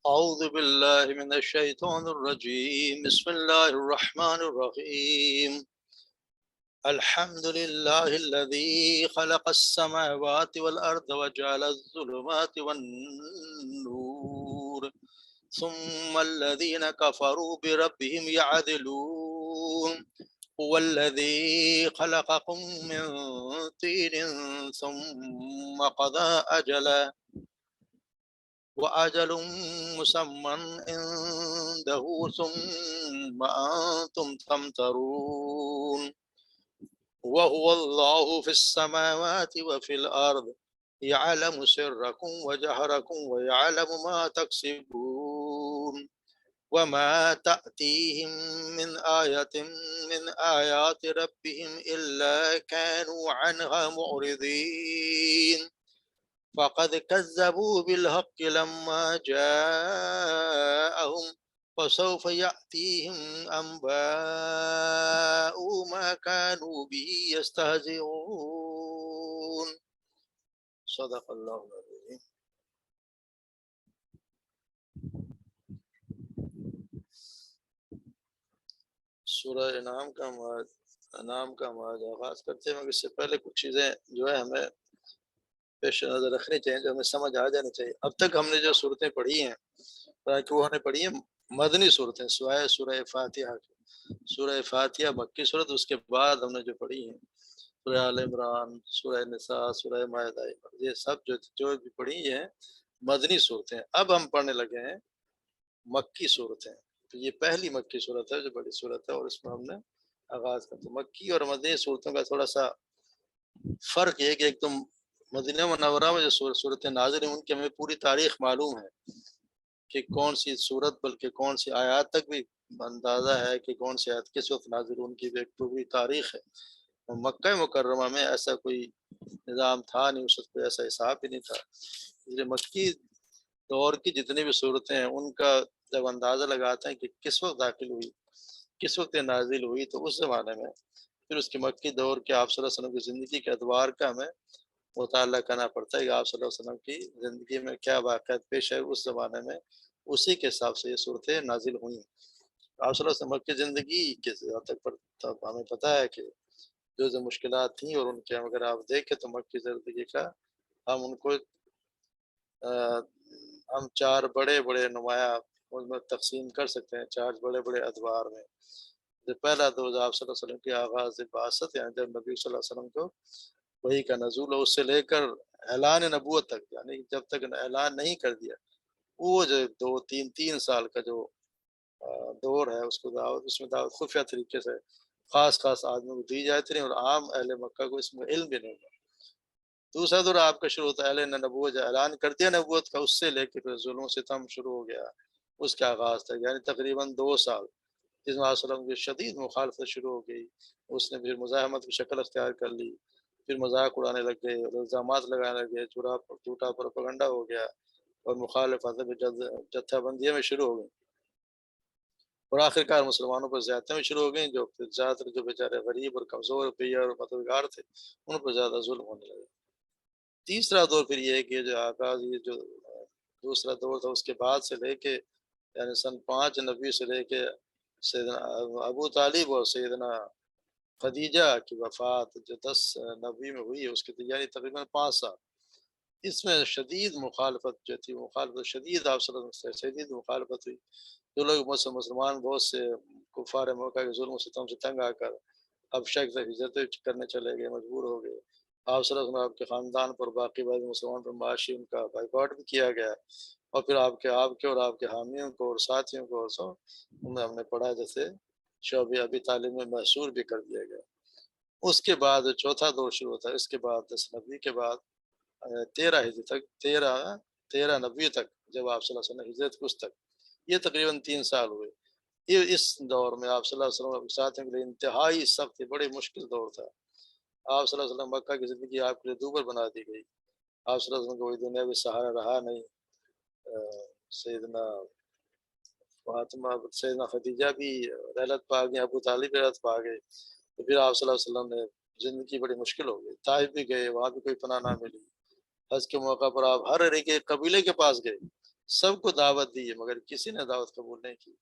أعوذ بالله من الشيطان الرجيم بسم الله الرحمن الرحيم الحمد لله الذي خلق السماوات والأرض وجعل الظلمات والنور ثم الذين كفروا بربهم يعدلون هو الذي خلقكم من طين ثم قضى أجلا وأجل مسمى عنده ثم أنتم تمترون وهو الله في السماوات وفي الأرض يعلم سركم وجهركم ويعلم ما تكسبون وما تأتيهم من آية من آيات ربهم إلا كانوا عنها معرضين فقد كذبوا بالحق لما جاءهم فسوف يأتيهم أنباء ما كانوا به يستهزئون صدق اللہ العظیم. سورہ انعام کا آغاز کرتے ہیں، مگر اس سے پہلے کچھ چیزیں جو ہے ہمیں پیش نظر رکھنی چاہیے، جو ہمیں سمجھ آ جانی چاہیے. اب تک ہم نے جو صورتیں پڑھی ہیں کہ وہ ہم نے پڑھی ہیں مدنی صورتیں سوائے سورہ فاتحہ کی. سورہ فاتحہ مکی صورت، اس کے بعد ہم نے جو پڑھی ہیں سورہ آل عمران، سورہ نساء، سورہ مائدہ، یہ سب جو بھی پڑھی ہیں مدنی صورتیں. اب ہم پڑھنے لگے ہیں مکی صورتیں. تو یہ پہلی مکی صورت ہے جو بڑی صورت ہے، اور اس میں ہم نے آغاز کرتے. مکی اور مدنی صورتوں کا تھوڑا سا فرق یہ کہ ایک تو مدینہ منورہ میں جو صورتیں نازل ہیں ان کی ہمیں پوری تاریخ معلوم ہے کہ کون سی صورت بلکہ کون سی آیات تک بھی اندازہ ہے کہ کون سی آیات کس وقت نازل، ان کی بھی ایک پوری تاریخ ہے. مکہ مکرمہ میں ایسا کوئی نظام تھا نہیں، اس وقت کوئی ایسا حساب ہی نہیں تھا. اس لیے مکی دور کی جتنی بھی صورتیں ہیں ان کا جب اندازہ لگاتے ہیں کہ کس وقت داخل ہوئی، کس وقت نازل ہوئی، تو اس زمانے میں پھر اس کے مکی دور کے آپ صلی اللہ علیہ وسلم کی زندگی کے ادوار کا ہمیں مطالعہ کرنا پڑتا ہے کہ آپ صلی اللہ علیہ وسلم کی زندگی میں کیا واقعات پیش ہے اس زمانے میں، اسی کے حساب سے یہ صورتیں نازل ہوئیں. آپ صلی اللہ علیہ وسلم کی زندگی کے تک پر تب ہمیں پتہ ہے کہ جو مشکلات تھیں، اور ان کے اگر آپ دیکھیں تو مکی زندگی کا ہم ان کو ہم چار بڑے بڑے نمایاں ان میں تقسیم کر سکتے ہیں، چار بڑے بڑے ادوار میں. جو پہلا دور آپ صلی اللہ علیہ وسلم کی آغاز بعثت، یعنی جب نبی صلی اللہ علیہ وسلم کو وحی کا نزول ہو، اس سے لے کر اعلان نبوت تک، یعنی جب تک اعلان نہیں کر دیا، وہ جو تین سال کا جو دور ہے اس کو دعوت، اس میں دعوت خفیہ طریقے سے خاص آدمیوں کو دی جاتی رہی، اور عام اہل مکہ کو اس میں علم بھی نہیں ہوا. دوسرا دور آپ کا شروع ہوتا ہے اہل نبوت، جو اعلان کر دیا نبوت کا، اس سے لے کے پھر ظلم و ستم شروع ہو گیا، اس کا آغاز تھا، یعنی تقریباً 2 سال جس میں وسلم کی شدید مخالفت شروع ہو گئی. اس نے پھر مزاحمت کی شکل اختیار کر لی، پھر مذاق اڑانے لگ گئے اور الزامات لگانے لگ گئے، جھوٹا پروپیگنڈا ہو گیا، اور مخالفت جتھا بندیاں میں شروع ہو گئی، اور آخرکار مسلمانوں پر زیادتیاں بھی شروع ہو گئیں، جو زیادہ تر جو بیچارے غریب اور کمزور بھیا اور مددگار تھے ان پر زیادہ ظلم ہونے لگے. تیسرا دور پھر یہ ہے کہ جو آغاز، یہ جو دوسرا دور تھا اس کے بعد سے لے کے یعنی سن 5 نبی سے لے کے سیدنا ابو طالب اور سیدنا خدیجہ کی وفات جو 10 نبی میں ہوئی ہے، اس کی یعنی تقریباً 5 سال، اس میں شدید مخالفت جو تھی، مخالفت شدید، آپ صلی اللہ علیہ وسلم سے شدید مخالفت ہوئی. جو لوگ مسلمان بہت سے کفار موقع کے ظلم و ستم سے تنگ آ کر اب شک سے ہجرت کرنے چلے گئے، مجبور ہو گئے. آپ صلی اللہ علیہ وسلم آپ کے خاندان پر، باقی بعض مسلمان پر معاشی ان کا بائیکاٹ بھی کیا گیا، اور پھر آپ کے اور آپ کے حامیوں کو اور ساتھیوں کو ہم نے پڑھا جیسے شعبہ ابی طالب میں محصور بھی کر دیا گیا. اس کے بعد چوتھا دور شروع ہوتا ہے، اس کے بعد 10 نبی کے بعد 13 ہجری تک، 13 نبی تک جب آپ صلی اللہ علیہ وسلم ہجرت کو اس تک، یہ تقریباً 3 سال ہوئے. یہ اس دور میں آپ صلی اللہ علیہ وسلم ساتھیوں کے لیے انتہائی سخت، بڑی مشکل دور تھا. آپ صلی اللہ علیہ وسلم مکہ کی زندگی آپ کے لیے دوبر بنا دی گئی. آپ صلی اللہ علیہ وسلم کو کوئی دنیا بھی سہارا رہا نہیں. سیدنا فاطمہ، سیدنا خدیجہ بھی رحلت پا گئی، ابو طالب رحلت پا گئے. تو پھر آپ صلی اللہ علیہ وسلم نے زندگی بڑی مشکل ہو گئی. طائف بھی گئے، وہاں بھی کوئی پناہ نہ ملی. حج کے موقع پر آپ ہر ایک قبیلے کے پاس گئے، سب کو دعوت دی ہے مگر کسی نے دعوت قبول نہیں کی۔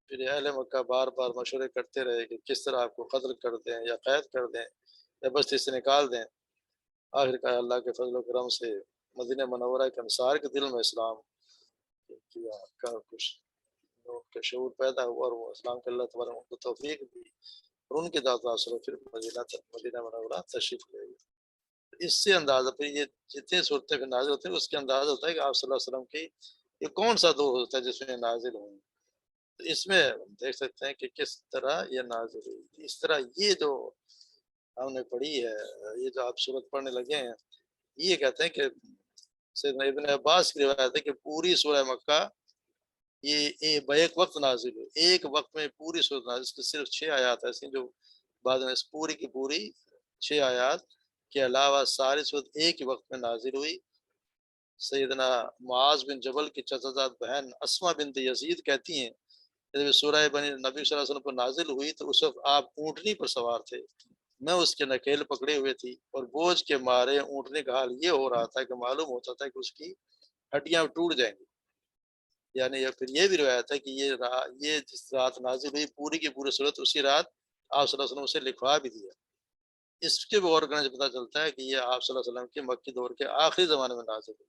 پھر اہل مکہ بار بار مشورے کرتے رہے کہ کس طرح آپ کو قتل کر دیں یا قید کر دیں یا بستی سے نکال دیں۔ آخر کار اللہ کے فضل و کرم سے مدینہ منورہ کے انصار کے دل میں اسلام کیا کا کچھ ان کا شعور پیدا ہوا اور وہ اسلام کے اللہ تبارک ان کو توفیق دی اور ان کے دعوت واصل پھر مدینہ منورہ تشریف لے گئے۔ اس سے اندازہ پھر یہ جتنے صورتیں پھر نازل ہوتے ہیں اس کے اندازہ ہوتا ہے کہ آپ صلی اللہ علیہ وسلم کی یہ کون سا دور ہوتا ہے جس میں نازل ہوں۔ تو اس میں ہم دیکھ سکتے ہیں کہ کس طرح یہ نازل ہوئی۔ اس طرح یہ جو ہم نے پڑھی ہے، یہ جو آپ صورت پڑھنے لگے ہیں، یہ کہتے ہیں کہ سیدنا ابن عباس کی روایت ہے کہ پوری سورہ مکہ یہ بیک وقت نازل ہوئی، ایک وقت میں پوری سورت نازل، اس کی صرف 6 آیات ایسی ہیں جو بعد میں اس پوری کی پوری 6 آیات کے علاوہ ساری صورت ایک ہی وقت میں نازل ہوئی۔ سیدنا معاذ بن جبل کی چچا بہن اسما بنت یزید کہتی ہیں جب سورہ بنی نبی صلی اللہ علیہ وسلم پر نازل ہوئی تو اس وقت آپ اونٹنی پر سوار تھے، میں اس کے نکیل پکڑے ہوئے تھی اور بوجھ کے مارے اونٹنے کا حال یہ ہو رہا تھا کہ معلوم ہوتا تھا کہ اس کی ہڈیاں ٹوٹ جائیں گی۔ یعنی پھر یہ بھی روایت ہے کہ یہ جس رات نازل ہوئی پوری کی پوری صورت اسی رات آپ صلی اللہ علیہ وسلم سے لکھوا بھی دیا۔ اس کے بھی غور کرنے سے پتہ چلتا ہے کہ یہ آپ صلی اللہ علیہ وسلم کے مکی دور کے آخری زمانے میں نازل ہوئی،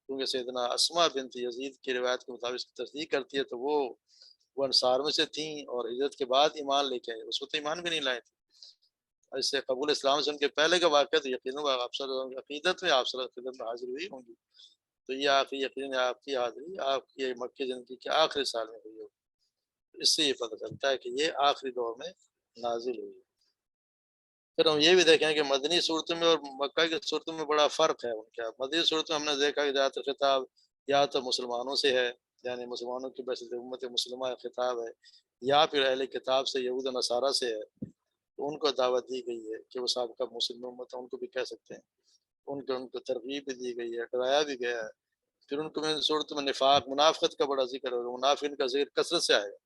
کیونکہ سیدنا اسما بنت یزید کی روایت کے مطابق اس کی تصدیق کرتی ہے تو وہ انصار میں سے تھیں اور ہجرت کے بعد ایمان لے کے آئے، اس وقت ایمان بھی نہیں لائے تھے۔ اس سے قبول اسلام سے ان کے پہلے کا واقعہ تو یقیناً آپ صلی اللہ علیہ وسلم کی عقیدت میں آپ صلی اللہ علیہ وسلم میں حاضر ہوئی ہوں گی، تو یہ آخری یقین آپ کی حاضری آپ کی مکی زندگی کے آخری سال میں ہوئی ہوگی۔ اس سے یہ پتہ چلتا ہے کہ یہ آخری دور میں نازل ہوئی۔ پھر ہم یہ بھی دیکھیں کہ مدنی صورتوں میں اور مکہ کی صورتوں میں بڑا فرق ہے ان کا۔ مدنی صورتوں میں ہم نے دیکھا کہ زیادہ تر خطاب یا تو مسلمانوں سے ہے، یعنی مسلمانوں کی بحث امت مسلمہ خطاب ہے، یا پھر اہل کتاب سے یہود و نصارہ سے ہے، تو ان کو دعوت دی گئی ہے کہ وہ سابقہ مسلم امت ہے، ان کو بھی کہہ سکتے ہیں، ان کو ترغیب بھی دی گئی ہے، ڈرایا بھی گیا ہے۔ پھر ان کو میں صورت میں نفاق منافقت کا بڑا ذکر ہوگا، منافقین کا ذکر کثرت سے آئے گا،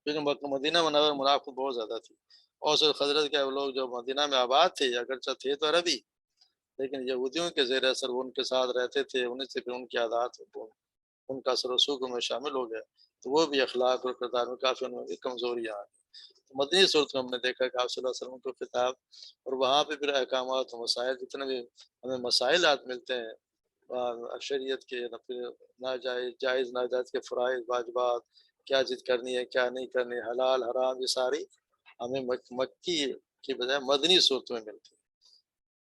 کیونکہ مدینہ منورہ میں منافقت بہت زیادہ تھی۔ اوس اور خزرج کے وہ لوگ جو مدینہ میں آباد تھے اگرچہ تھے تو عربی، لیکن یہودیوں کے زیر اثر وہ ان کے ساتھ رہتے تھے، انہیں سے پھر ان کی عادات ان کا اثر و رسوخ میں شامل ہو گیا، تو وہ بھی اخلاق اور کردار میں کافی ان میں بھی کمزوریاں آ گئی۔ مدنی صورت میں ہم نے دیکھا کہ آپ صلی اللہ علیہ وسلم کو خطاب اور وہاں پہ پھر احکامات و مسائل جتنے بھی ہمیں مسائلات ملتے ہیں شریعت کے، پھر ناجائز جائز ناجائز کے فرائض واجبات، کیا چیز کرنی ہے کیا نہیں کرنی، حلال حرام، یہ ساری ہمیں مکی کی بجائے مدنی صورتوں میں ملتی ہے۔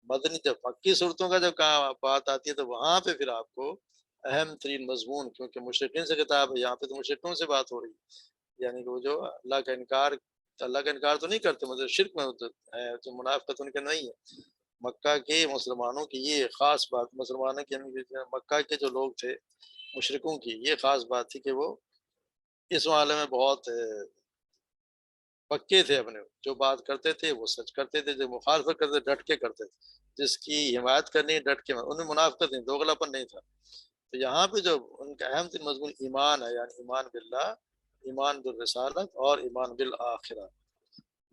مدنی جب مکی صورتوں کا جب بات آتی ہے تو وہاں پہ پھر آپ کو اہم ترین مضمون، کیونکہ مشرکین سے خطاب ہے، یہاں پہ تو مشرکوں سے بات ہو رہی ہے، یعنی کہ وہ جو اللہ کا انکار تو نہیں کرتے، مطلب شرک میں ہے، جو منافقت ان کے نہیں ہے۔ مکہ کے مسلمانوں کی یہ خاص بات، مسلمانوں کی یعنی مکہ کے جو لوگ تھے مشرکوں کی یہ خاص بات تھی کہ وہ اس معاملے میں بہت پکے تھے، اپنے جو بات کرتے تھے وہ سچ کرتے تھے، جو مخالفت کرتے ڈٹ کے کرتے تھے، جس کی حمایت کرنی ڈٹ کے، ان میں منافقت نہیں، دوغلا پن نہیں تھا۔ تو یہاں پہ جو ان کا اہم ترین مضمون ایمان ہے، یعنی ایمان باللہ، ایمان بالرسالت اور ایمان بالآخرہ۔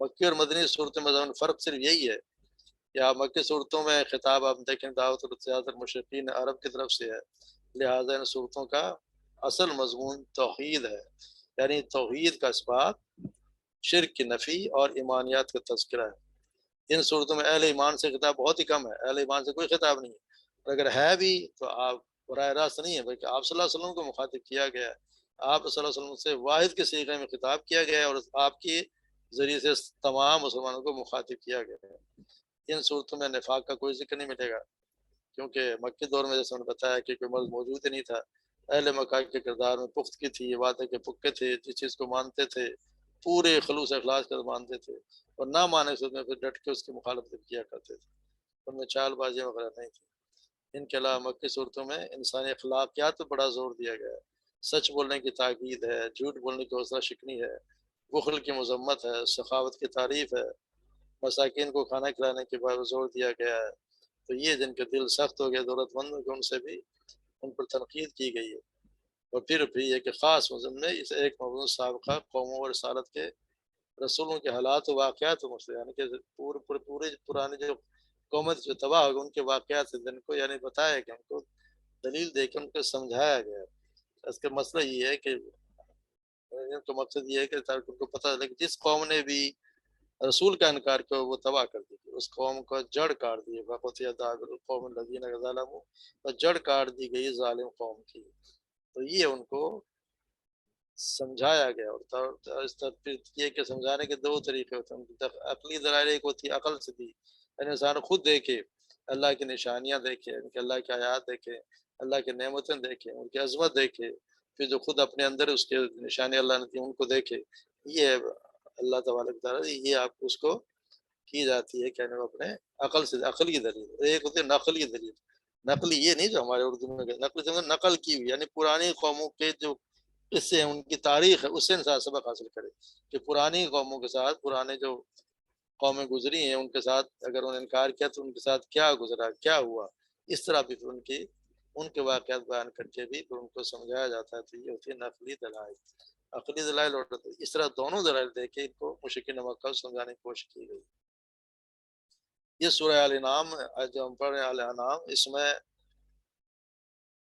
مکی اور مدنی صورتوں میں فرق صرف یہی ہے کہ آپ مکی صورتوں میں خطاب آپ دیکھیں دعوت اور مشرقین عرب کی طرف سے ہے، لہٰذا ان صورتوں کا اصل مضمون توحید ہے، یعنی توحید کا اثبات، شرک کی نفی اور ایمانیات کا تذکرہ ہے۔ ان صورتوں میں اہل ایمان سے خطاب بہت ہی کم ہے، اہل ایمان سے کوئی خطاب نہیں ہے، اور اگر ہے بھی تو آپ براہ راست نہیں ہے، بلکہ آپ صلی اللہ علیہ وسلم کو مخاطب کیا گیا ہے، آپ صلی اللہ علیہ وسلم سے واحد کے صیغے میں خطاب کیا گیا ہے اور آپ کے ذریعے سے تمام مسلمانوں کو مخاطب کیا گیا ہے۔ ان صورتوں میں نفاق کا کوئی ذکر نہیں ملے گا، کیونکہ مکی دور میں جیسے میں نے بتایا کہ کوئی مرض موجود ہی نہیں تھا، اہل مکہ کے کردار میں پختگی تھی، وعدے کے پکے تھے، جس چیز کو مانتے تھے پورے خلوص اخلاص کے مانتے تھے، اور نہ مانے سے میں پھر ڈٹ کے اس کی مخالفت کیا کرتے تھے، ان میں چال بازیاں وغیرہ نہیں تھی۔ ان کے علاوہ مکی صورتوں میں انسانی اخلاقیات پر بڑا زور دیا گیا ہے، سچ بولنے کی تاکید ہے، جھوٹ بولنے کی حوصلہ شکنی ہے، بخل کی مذمت ہے، سخاوت کی تعریف ہے، مساکین کو کھانا کھلانے کے بعد زور دیا گیا ہے، تو یہ جن کے دل سخت ہو گئے ضرورت مندوں کے ان سے بھی ان پر تنقید کی گئی ہے۔ اور پھر بھی یہ کہ خاص مضمون میں اس ایک موضوع سابقہ قوموں اور رسالت کے رسولوں کے حالات و واقعات و مسئلے، یعنی کہ پورے پرانے جو قومت جو تباہ ہو گئے ان کے واقعات سے جن کو یعنی بتایا کہ ان کو دلیل دے کے ان کو سمجھایا گیا۔ اس کا مسئلہ یہ ہے کہ ان کا مقصد یہ ہے کہ تاکہ ان کو پتہ چلے کہ جس قوم نے بھی رسول کا انکار کیا وہ تباہ کر دی گئی، اس قوم کا جڑ کاٹ دی، وقت دابر القوم الذین ظلموا، اور جڑ کاٹ دی گئی ظالم قوم کی۔ تو یہ ان کو سمجھایا گیا، اور اس طرح یہ کہ سمجھانے کے دو طریقے ہوتے ہیں۔ ان کی عقلی دلائل ایک ہوتی ہے عقل سے دی، یعنی انسان خود دیکھے، اللہ کی نشانیاں دیکھے، ان کے اللہ کی آیات دیکھے، اللہ کی نعمتیں دیکھے، ان کی عظمت دیکھے، پھر جو خود اپنے اندر اس کے نشانی اللہ نے دی ان کو دیکھے۔ یہ اللہ تبارک تعالیٰ یہ آپ اس کو کی جاتی ہے کہنے وہ اپنے عقل سے، عقل کی دلیل۔ ایک ہوتی ہے نقل کی دلیل، نقلی یہ نہیں جو ہمارے اردو میں نقل کی ہوئی، یعنی پرانی قوموں کے جو قصے ہیں، ان کی تاریخ ہے، اس سے انسان سبق حاصل کرے کہ پرانی قوموں کے ساتھ، پرانے جو قومیں گزری ہیں ان کے ساتھ اگر انہوں نے انکار کیا تو ان کے ساتھ کیا گزرا، کیا ہوا، اس طرح بھی پھر ان کے واقعات بیان کر کے بھی پھر ان کو سمجھایا جاتا ہے۔ تو یہ ہوتی ہے نقلی دلائل، عقلی دلائل، اور اس طرح دونوں دلائل دے کے ان کو مشرکین مکہ کو سمجھانے کی کوشش کی گئی۔ یہ سورہ ال انعام جو ہم پڑھ رہے ہیں ال انعام، اس میں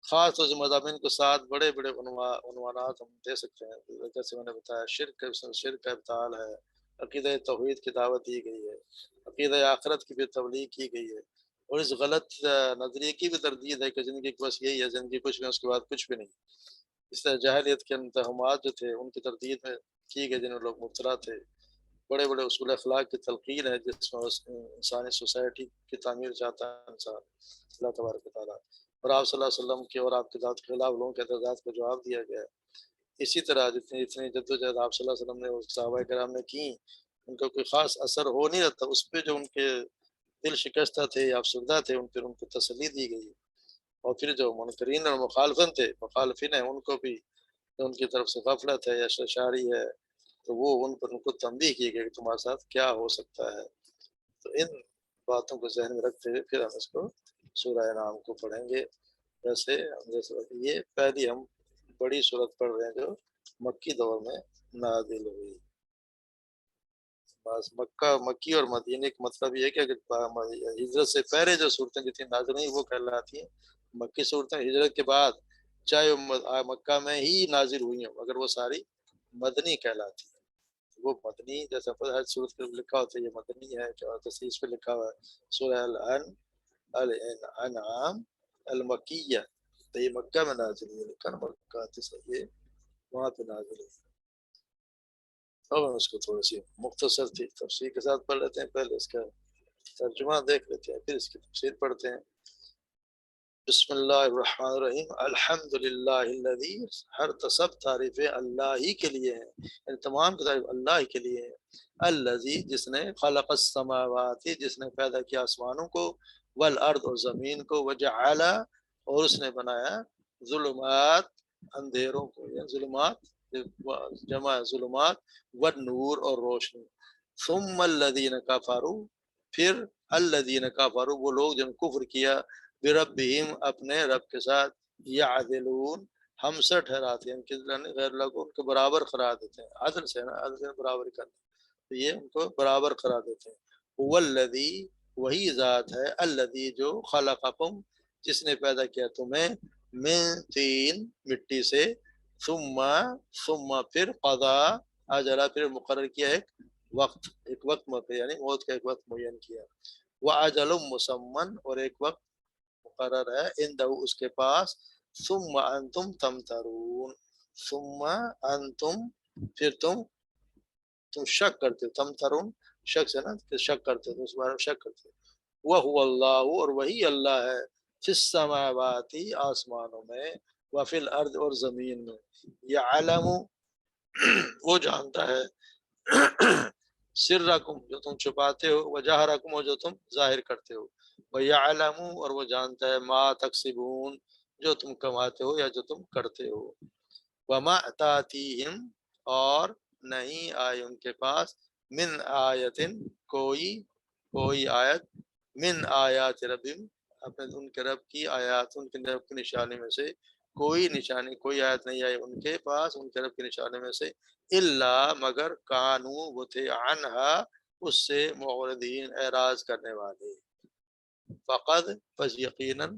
خاص طور سے مضامین کو ساتھ بڑے بڑے عنوانات ہم دے سکتے ہیں، جیسے میں نے بتایا شرک کا ابطال ہے، عقیدہ توحید کی دعوت دی گئی ہے، عقیدہ آخرت کی بھی تبلیغ کی گئی ہے، اور اس غلط نظریے کی بھی تردید ہے کہ زندگی بس یہی ہے، زندگی کچھ نہیں، اس کے بعد کچھ بھی نہیں۔ اس طرح جاہلیت کے توہمات جو تھے ان کی تردید میں کی گئی، جن میں لوگ مبتلا تھے۔ بڑے بڑے اصول اخلاق کی تلقین ہے جس میں انسانی سوسائٹی کی تعمیر چاہتا ہے انسان، اللہ تبارک و تعالیٰ، اور آپ صلی اللہ علیہ وسلم کے اور آپ کے ذات کے خلاف لوگوں کے اعتراضات کا جواب دیا گیا ہے۔ اسی طرح اتنی جدوجہد آپ صلی اللہ علیہ وسلم نے اور صحابہ کرام نے کی، ان کا کوئی خاص اثر ہو نہیں رہتا، اس پہ جو ان کے دل شکستہ تھے یا افسردہ تھے ان کو تسلی دی گئی، اور پھر جو منکرین اور مخالفین ہیں ان کو بھی ان کی طرف سے غفلت ہے یا شرشاری ہے تو وہ ان کو تنبیہ کی گئی کہ تمہارے ساتھ کیا ہو سکتا ہے۔ تو ان باتوں کو ذہن میں رکھتے ہوئے پھر ہم اس کو سورہ انعام کو پڑھیں گے۔ جیسے یہ پہلی ہم بڑی صورت پڑھ رہے ہیں جو مکی دور میں نازل ہوئی۔ بس مکی اور مدینے کا مطلب یہ ہے کہ ہجرت سے پہلے جو صورتیں جتنی نازل ہوئی وہ کہلاتی ہیں مکی صورتیں، ہجرت کے بعد چاہے وہ مکہ میں ہی نازل ہوئی ہوں مگر وہ ساری مدنی کہلاتی ہیں۔ وہ مدنی جیسا ہر صورت پہ لکھا ہوتا ہے یہ مدنی ہے، تصحیح پہ لکھا ہوا ہے سورہ الانعام المکیہ، تو یہ مکہ میں نازل ہوئی، لکھا نا مکہ یہ وہاں پہ نازل ہوئی۔ اب ہم اس کو تھوڑی سی مختصر تھی تفسیر کے ساتھ پڑھ لیتے ہیں، پہلے اس کا ترجمہ دیکھ لیتے ہیں پھر اس کی تفسیر پڑھتے ہیں۔ بسم اللہ الرحمن الرحیم، الحمد للہ الذی، ہر سب تعریفیں اللہ ہی کے لیے ہیں، یعنی تمام کی تعریف اللہ ہی کے لیے ہے۔ الذی، جس نے خلق السماوات، جس نے پیدا کیا آسمانوں کو، والارض، اور زمین کو، وجعل، اور اس نے بنایا ظلمات، اندھیروں کو، یا ظلمات جمع ظلمات، والنور، اور روشنی۔ ثم الذین کفروا، پھر الذین کفروا، وہ لوگ جن کفر کیا، بربہم، اپنے رب کے ساتھ، یعدلون، ہم سے ٹھہراتے ہیں، غیر اللہ کو ان کے برابر قرار دیتے ہیں، عدل سے نا، عدل سے برابر کرنا، تو یہ ان کو برابر قرار دیتے ہیں۔ والذی، وہی ذات ہے، الذی، جو خلقکم، جس نے پیدا کیا تمہیں، من طین، مٹی سے، ثم پھر قضا اجلا، پھر مقرر کیا ایک وقت یعنی موت کا ایک وقت معین کیا، واجل مسمن، اور ایک وقت مقرر ہے، عنده، اس کے پاس، ثم انتم تمترون، ثم انتم، پھر تم شک کرتے ہو، تمترون شک سے نا کہ شک کرتے ہو، اس بارے میں شک کرتے ہو۔ وہو اللہ، اور وہی اللہ ہے، فی السماوات، آسمانوں میں، وفی الارض، اور زمین میں، یعلم، وہ جانتا ہے، سرکم، جو تم چھپاتے ہو، وجہرکم، اور جو تم ظاہر کرتے ہو، ویعلم، اور وہ جانتا ہے، ما تکسبون، جو تم کماتے ہو یا جو تم کرتے ہو، وما تاتیہم، اور نہیں آئے ان کے پاس، من آیتن، کوئی آیت، من آیات ربہم، اپنے ان کے رب کی آیات، ان کے رب کی نشانی میں سے کوئی نشانی، کوئی آیت نہیں آئی ان کے پاس ان کے رب کی نشانی میں سے، الا، مگر، کانو، وہ تھے، عنہا، اس سے، معرضین، اعراض کرنے والے، فقد، پس یقیناً،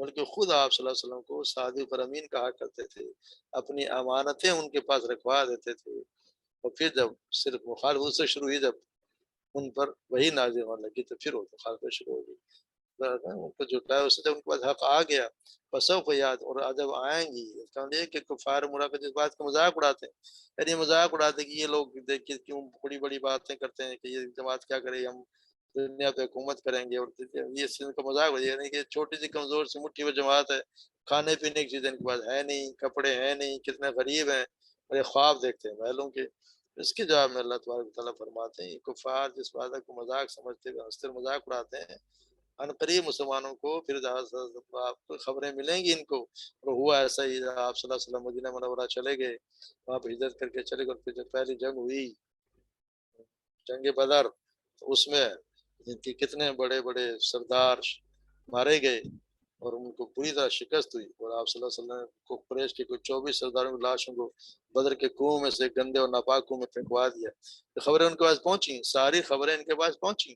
بلکہ خود آپ صلی اللہ علیہ وسلم کو صادق اور امین کہا کرتے تھے، اپنی امانتیں ان کے پاس رکھوا دیتے تھے، اور پھر جب صرف مخالفت سے شروع ہوئی، جب ان پر وہی نازل ہونے لگی تو پھر وہ مخالفت شروع ہو گئی، ان کو جھٹلایا، اس سے جب ان کے پاس حق آ گیا پسو کو یاد، اور جب آئیں گی اس کا مطلب یہ کہ کفار مراقب جس بات کا مذاق اڑاتے ہیں، یعنی مذاق اڑاتے کہ یہ لوگ دیکھیے کیوں بڑی بڑی باتیں کرتے ہیں کہ یہ جماعت کیا کرے، ہم دنیا پہ حکومت کریں گے، اور یہ ان کا مذاق ہو، یعنی کہ چھوٹی سی کمزور سی مٹھی میں جماعت ہے، کھانے پینے کی چیزیں ان کے پاس ہے نہیں، کپڑے ہیں نہیں، کتنے غریب ہیں، اور یہ خواب دیکھتے ہیں محلوں کے۔ اس کے جواب میں اللہ تبارک و تعالیٰ فرماتے ہیں یہ کفار جس بات کو مذاق سمجھتے ہوئے ہنستے مذاق اڑاتے ہیں، ان قریب مسلمانوں کو پھر آپ کو خبریں ملیں گی ان کو، اور ہوا ایسا ہی، آپ صلی اللہ علیہ وسلم مدینہ منورہ چلے گئے، وہاں پہ ہجرت کر کے چلے گئے، اور پھر جب پہلی جنگ ہوئی، جنگ بدر، تو اس میں ان کے کتنے بڑے بڑے سردار مارے گئے، اور ان کو پوری طرح شکست ہوئی، اور آپ صلی اللہ علیہ وسلم کو قریش کے کوئی 24 سرداروں کی لاشوں کو بدر کے کنویں میں سے گندے اور ناپاک کنویں میں پھینکوا دیا۔ خبریں ان کے پاس پہنچی، ساری خبریں ان کے پاس پہنچی،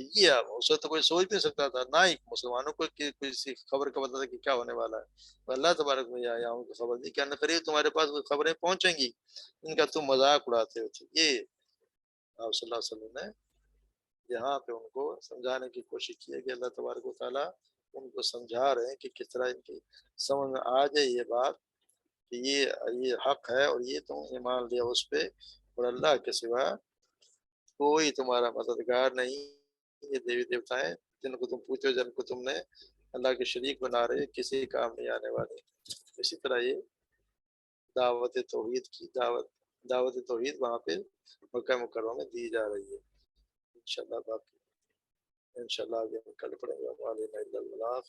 یہ اب اس وقت تو کوئی سوچ نہیں سکتا تھا، نہ ہی مسلمانوں کو کسی خبر کا پتہ تھا کہ کیا ہونے والا ہے، تو اللہ تبارک نے آیا ان کو خبر دی کہ ان قریب تمہارے پاس وہ خبریں پہنچیں گی، ان کا تم مذاق اڑاتے ہوتے۔ یہ آپ صلی اللہ علیہ وسلم نے یہاں پہ ان کو سمجھانے کی کوشش کی ہے کہ اللہ تبارک و تعالیٰ ان کو سمجھا رہے ہیں کہ کس طرح ان کی سمجھ میں آ جائے یہ بات کہ یہ حق ہے، اور یہ تم ایمان لیا اس پہ، اور اللہ کے سوا کوئی تمہارا مددگار نہیں، یہ دیوی دیوتا ہیں جن کو تم پوچھو، جن کو تم نے اللہ کے شریک بنا رہے، کسی کام نہیں آنے والے۔ اسی طرح یہ دعوت توحید کی دعوت توحید وہاں پہ مکہ مکرمہ میں دی جا رہی ہے، انشاءاللہ باقی انشاءاللہ آگے ہم کل پڑھیں گے، وعلینا الا البلاغ۔